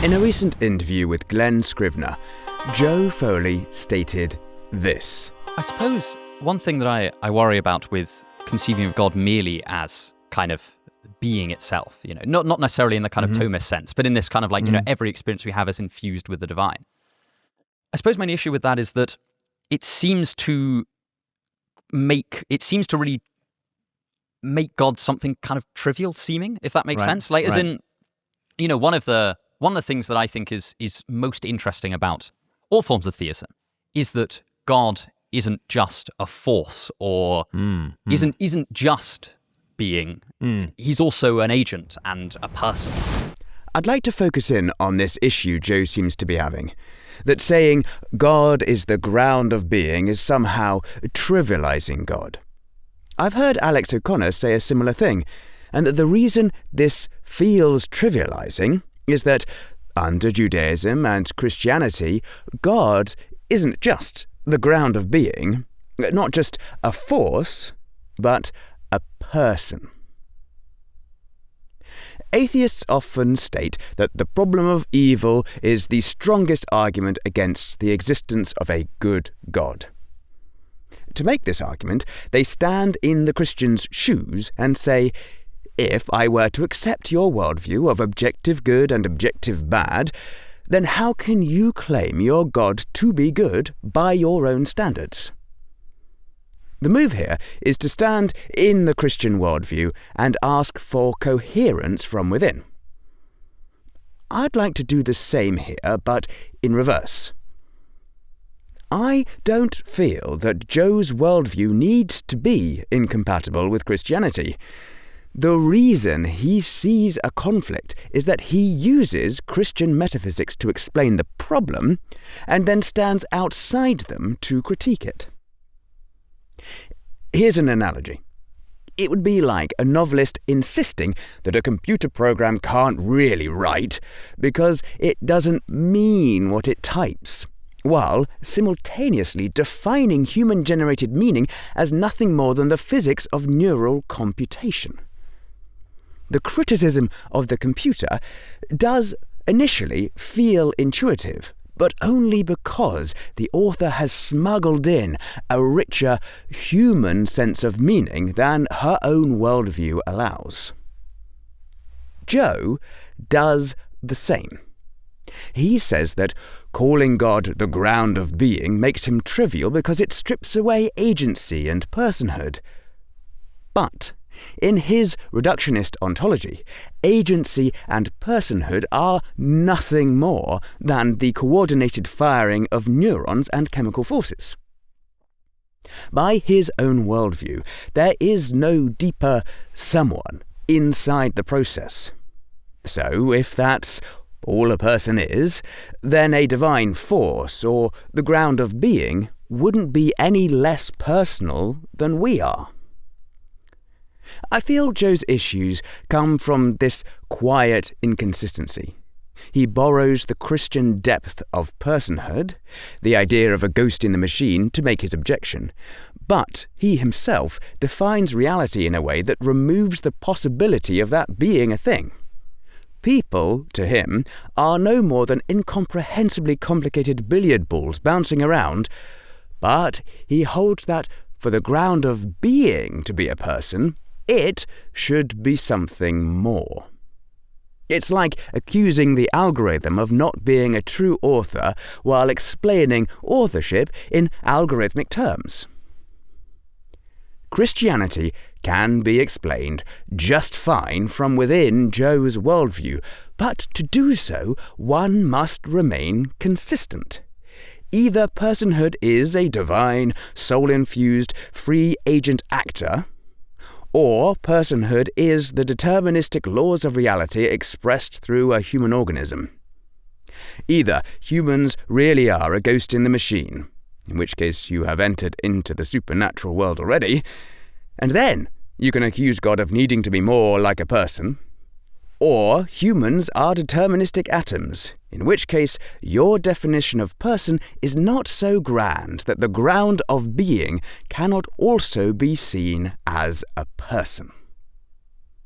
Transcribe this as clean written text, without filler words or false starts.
In a recent interview with Glen Scrivener, Joe Folley stated this. I suppose one thing that I worry about with conceiving of God merely as kind of being itself, not necessarily in the kind of Thomist sense, but in this kind of like, every experience we have is infused with the divine. I suppose my issue with that is that it seems to really make God something kind of trivial seeming, if that makes sense. Like, as in, one of the things that I think is most interesting about all forms of theism is that God isn't just a force or isn't just being. He's also an agent and a person. I'd like to focus in on this issue Joe seems to be having, that saying God is the ground of being is somehow trivializing God. I've heard Alex O'Connor say a similar thing, and that the reason this feels trivializing is that under Judaism and Christianity, God isn't just the ground of being, not just a force, but a person. Atheists often state that the problem of evil is the strongest argument against the existence of a good God. To make this argument, they stand in the Christian's shoes and say, if I were to accept your worldview of objective good and objective bad, then how can you claim your God to be good by your own standards? The move here is to stand in the Christian worldview and ask for coherence from within. I'd like to do the same here, but in reverse. I don't feel that Joe's worldview needs to be incompatible with Christianity. The reason he sees a conflict is that he uses Christian metaphysics to explain the problem and then stands outside them to critique it. Here's an analogy. It would be like a novelist insisting that a computer program can't really write because it doesn't mean what it types, while simultaneously defining human-generated meaning as nothing more than the physics of neural computation. The criticism of the computer does initially feel intuitive, but only because the author has smuggled in a richer human sense of meaning than her own worldview allows. Joe does the same. He says that calling God the ground of being makes him trivial because it strips away agency and personhood. But in his reductionist ontology, agency and personhood are nothing more than the coordinated firing of neurons and chemical forces. By his own worldview, there is no deeper someone inside the process. So, if that's all a person is, then a divine force or the ground of being wouldn't be any less personal than we are. I feel Joe's issues come from this quiet inconsistency. He borrows the Christian depth of personhood, the idea of a ghost in the machine, to make his objection, but he himself defines reality in a way that removes the possibility of that being a thing. People, to him, are no more than incomprehensibly complicated billiard balls bouncing around, but he holds that for the ground of being to be a person, it should be something more. It's like accusing the algorithm of not being a true author while explaining authorship in algorithmic terms. Christianity can be explained just fine from within Joe's worldview, but to do so, one must remain consistent. Either personhood is a divine, soul-infused, free agent actor, or personhood is the deterministic laws of reality expressed through a human organism. Either humans really are a ghost in the machine, in which case you have entered into the supernatural world already, and then you can accuse God of needing to be more like a person, or humans are deterministic atoms, in which case your definition of person is not so grand that the ground of being cannot also be seen as a person.